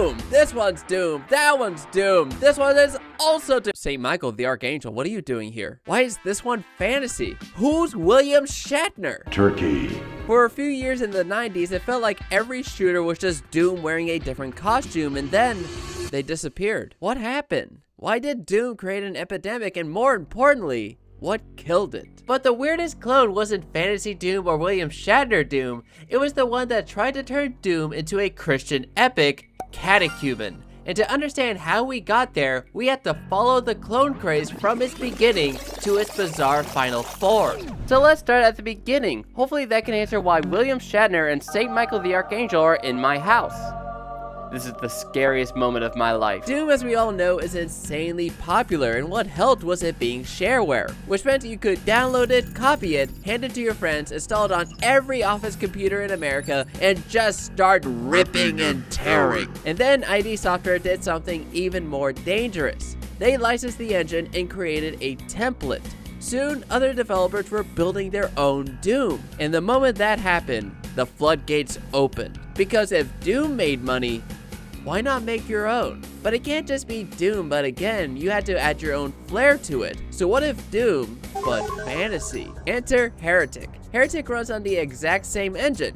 doomed. This one's doomed. That one's doomed. This one is also doomed. St. Michael the Archangel, what are you doing here? Why is this one fantasy? Who's William Shatner? Turkey. For a few years in the 90s, it felt like every shooter was just Doom wearing a different costume, and then they disappeared. What happened? Why did Doom create an epidemic, and more importantly, what killed it? But the weirdest clone wasn't Fantasy Doom or William Shatner Doom. It was the one that tried to turn Doom into a Christian epic, Catechumen. And to understand how we got there, we have to follow the clone craze from its beginning to its bizarre final form. So let's start at the beginning. Hopefully that can answer why William Shatner and St. Michael the Archangel are in my house. This is the scariest moment of my life. Doom, as we all know, is insanely popular, and what helped was it being shareware, which meant you could download it, copy it, hand it to your friends, install it on every office computer in America, and just start ripping and tearing. And then ID Software did something even more dangerous. They licensed the engine and created a template. Soon, other developers were building their own Doom, and the moment that happened, the floodgates opened. Because if Doom made money, why not make your own? But it can't just be Doom, but again, you had to add your own flair to it. So what if Doom, but fantasy? Enter Heretic. Heretic runs on the exact same engine.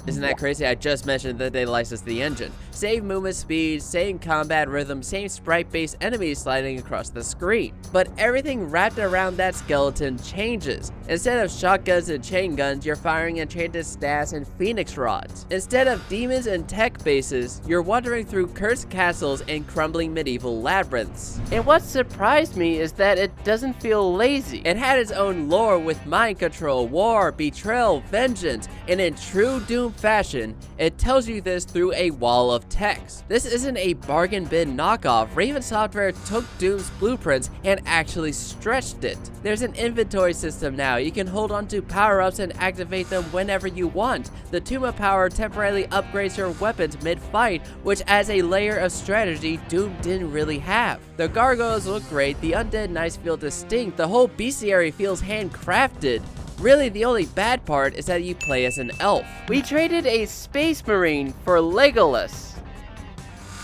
Isn't that crazy? I just mentioned that they licensed the engine. Same movement speed, same combat rhythm, same sprite-based enemies sliding across the screen. But everything wrapped around that skeleton changes. Instead of shotguns and chain guns, you're firing enchanted staffs and phoenix rods. Instead of demons and tech bases, you're wandering through cursed castles and crumbling medieval labyrinths. And what surprised me is that it doesn't feel lazy. It had its own lore with mind control, war, betrayal, vengeance, and in true Doom fashion, it tells you this through a wall of text. This isn't a bargain bin knockoff. Raven Software took Doom's blueprints and actually stretched it. There's an inventory system now. You can hold on to power-ups and activate them whenever you want. The Tomb of Power temporarily upgrades your weapons mid-fight, which adds a layer of strategy Doom didn't really have. The gargoyles look great, the undead knights feel distinct, the whole bestiary feels handcrafted. Really, the only bad part is that you play as an elf. We traded a space marine for Legolas.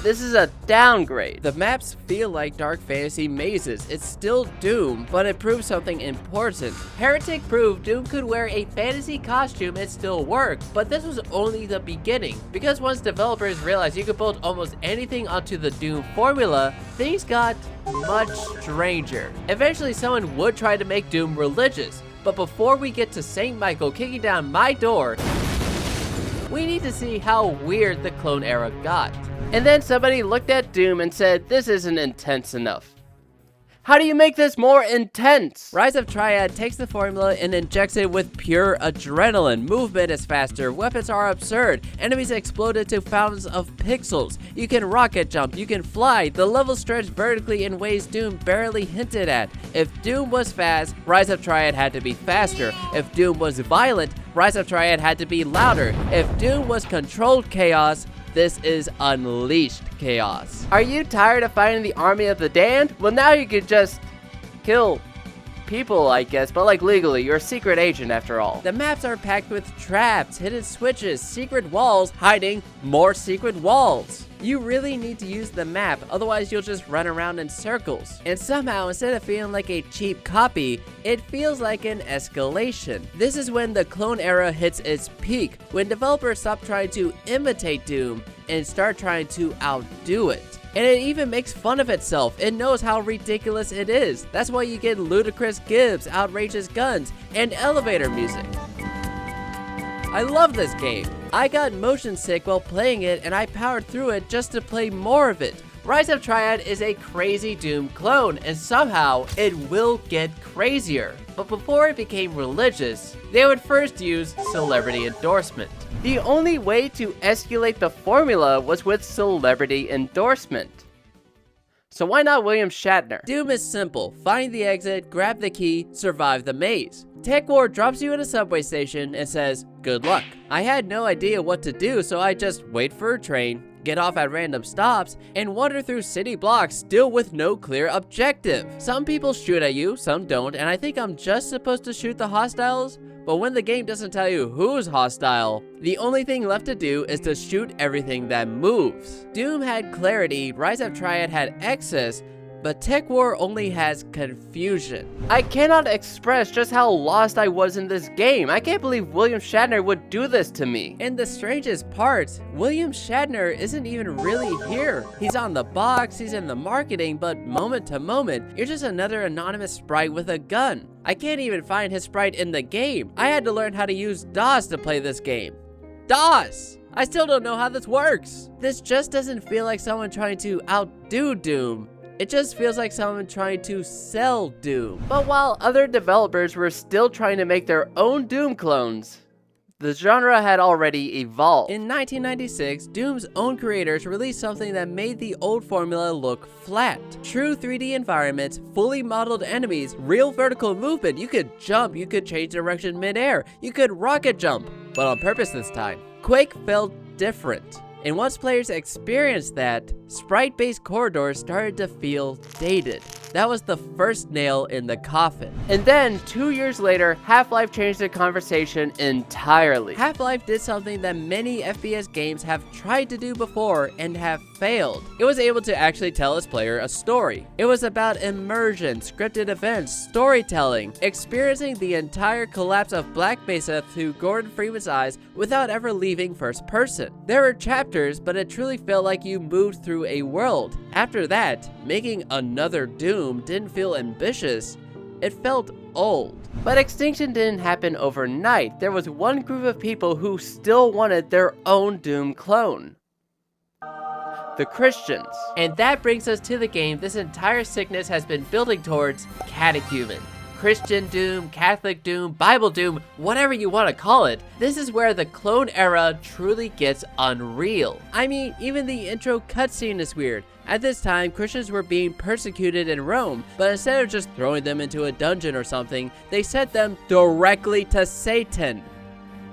This is a downgrade. The maps feel like dark fantasy mazes. It's still Doom, but it proves something important. Heretic proved Doom could wear a fantasy costume and still work, but this was only the beginning. Because once developers realized you could build almost anything onto the Doom formula, things got much stranger. Eventually, someone would try to make Doom religious, but before we get to St. Michael kicking down my door, we need to see how weird the clone era got. And then somebody looked at Doom and said, this isn't intense enough. How do you make this more intense? Rise of Triad takes the formula and injects it with pure adrenaline. Movement is faster, weapons are absurd, enemies explode into fountains of pixels. You can rocket jump, you can fly, the levels stretch vertically in ways Doom barely hinted at. If Doom was fast, Rise of Triad had to be faster. If Doom was violent, Rise of Triad had to be louder. If Doom was controlled chaos, this is unleashed chaos. Are you tired of fighting the army of the damned? Well, now you could just kill people, I guess, but like legally. You're a secret agent after all. The maps are packed with traps, hidden switches, secret walls hiding more secret walls. You really need to use the map, otherwise you'll just run around in circles. And somehow, instead of feeling like a cheap copy, it feels like an escalation. This is when the clone era hits its peak, when developers stop trying to imitate Doom and start trying to outdo it. And it even makes fun of itself. It knows how ridiculous it is. That's why you get ludicrous gibs, outrageous guns, and elevator music. I love this game. I got motion sick while playing it, and I powered through it just to play more of it. Rise of Triad is a crazy Doom clone, and somehow it will get crazier. But before it became religious, they would first use celebrity endorsement. The only way to escalate the formula was with celebrity endorsement. So why not William Shatner? Doom is simple. Find the exit, grab the key, survive the maze. TekWar drops you at a subway station and says, good luck. I had no idea what to do, so I just wait for a train, get off at random stops, and wander through city blocks still with no clear objective. Some people shoot at you, some don't, and I think I'm just supposed to shoot the hostiles, But when the game doesn't tell you who's hostile, the only thing left to do is to shoot everything that moves. Doom had clarity, Rise of Triad had excess, but TekWar only has confusion. I cannot express just how lost I was in this game. I can't believe William Shatner would do this to me. And the strangest part, William Shatner isn't even really here. He's on the box, he's in the marketing, but moment to moment, you're just another anonymous sprite with a gun. I can't even find his sprite in the game. I had to learn how to use DOS to play this game. DOS! I still don't know how this works. This just doesn't feel like someone trying to outdo Doom. It just feels like someone trying to sell Doom. But while other developers were still trying to make their own Doom clones, the genre had already evolved. In 1996, Doom's own creators released something that made the old formula look flat. True 3D environments, fully modeled enemies, real vertical movement. You could jump, you could change direction midair, you could rocket jump, but on purpose this time. Quake felt different. And once players experienced that, sprite-based corridors started to feel dated. That was the first nail in the coffin. And then, 2 years later, Half-Life changed the conversation entirely. Half-Life did something that many FPS games have tried to do before and have failed. It was able to actually tell its player a story. It was about immersion, scripted events, storytelling, experiencing the entire collapse of Black Mesa through Gordon Freeman's eyes without ever leaving first person. There were chapters, but it truly felt like you moved through a world. After that, making another Doom didn't feel ambitious, it felt old. But extinction didn't happen overnight. There was one group of people who still wanted their own Doom clone. The Christians. And that brings us to the game this entire sickness has been building towards: Catechumen. Christian Doom, Catholic Doom, Bible Doom, whatever you want to call it. This is where the clone era truly gets unreal. I mean, even the intro cutscene is weird. At this time, Christians were being persecuted in Rome, but instead of just throwing them into a dungeon or something, they sent them directly to Satan.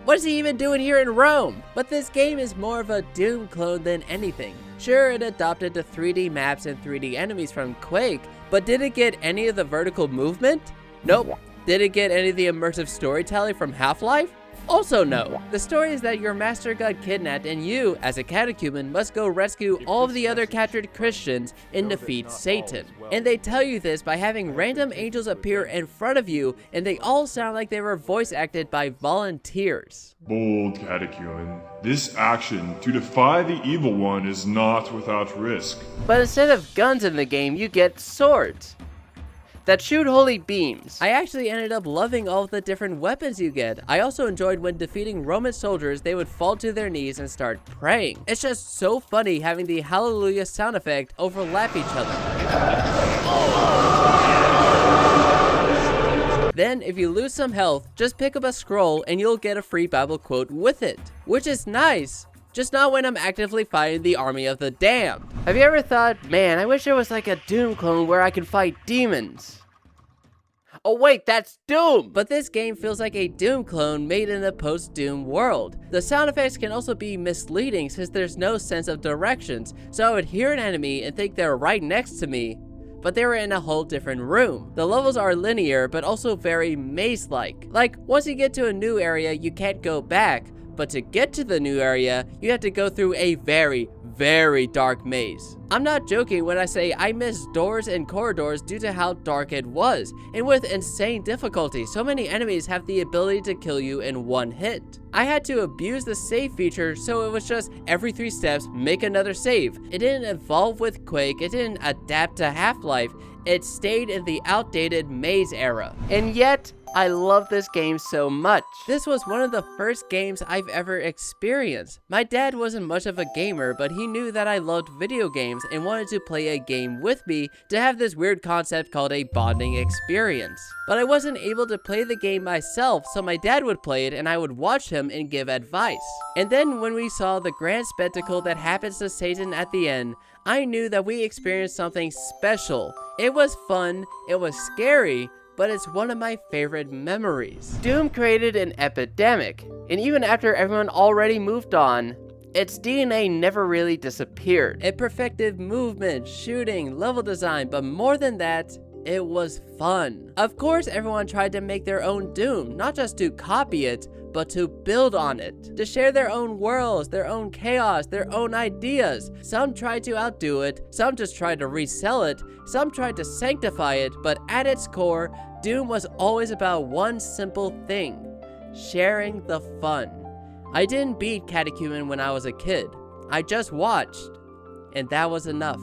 What is he even doing here in Rome? But this game is more of a Doom clone than anything. Sure, it adopted the 3D maps and 3D enemies from Quake, but did it get any of the vertical movement? Nope. Did it get any of the immersive storytelling from Half-Life? Also no. The story is that your master got kidnapped and you, as a catechumen, must go rescue all of the other captured Christians and defeat Satan. And they tell you this by having random angels appear in front of you, and they all sound like they were voice acted by volunteers. Bold catechumen, this action to defy the evil one is not without risk. But instead of guns in the game, you get swords that shoot holy beams. I actually ended up loving all of the different weapons you get. I also enjoyed when defeating Roman soldiers, they would fall to their knees and start praying. It's just so funny having the hallelujah sound effect overlap each other. Then, if you lose some health, just pick up a scroll and you'll get a free Bible quote with it, which is nice. Just not when I'm actively fighting the army of the damned. Have you ever thought, man, I wish there was like a Doom clone where I could fight demons? Oh wait, that's Doom! But this game feels like a Doom clone made in a post-Doom world. The sound effects can also be misleading since there's no sense of directions, so I would hear an enemy and think they're right next to me, but they were in a whole different room. The levels are linear, but also very maze-like. Like, once you get to a new area, you can't go back, but to get to the new area, you have to go through a very, very dark maze. I'm not joking when I say I missed doors and corridors due to how dark it was, and with insane difficulty. So many enemies have the ability to kill you in one hit. I had to abuse the save feature, so it was just every 3 steps, make another save. It didn't evolve with Quake, it didn't adapt to Half-Life, it stayed in the outdated maze era. And yet, I love this game so much. This was one of the first games I've ever experienced. My dad wasn't much of a gamer, but he knew that I loved video games and wanted to play a game with me to have this weird concept called a bonding experience. But I wasn't able to play the game myself, so my dad would play it and I would watch him and give advice. And then when we saw the grand spectacle that happens to Satan at the end, I knew that we experienced something special. It was fun, it was scary, but it's one of my favorite memories. Doom created an epidemic, and even after everyone already moved on, its DNA never really disappeared. It perfected movement, shooting, level design, but more than that, It was fun. Of course, everyone tried to make their own Doom, not just to copy it, but to build on it, to share their own worlds, their own chaos, their own ideas. Some tried to outdo it, some just tried to resell it, some tried to sanctify it, but at its core, Doom was always about one simple thing: sharing the fun. I didn't beat Catechumen when I was a kid. I just watched, and that was enough.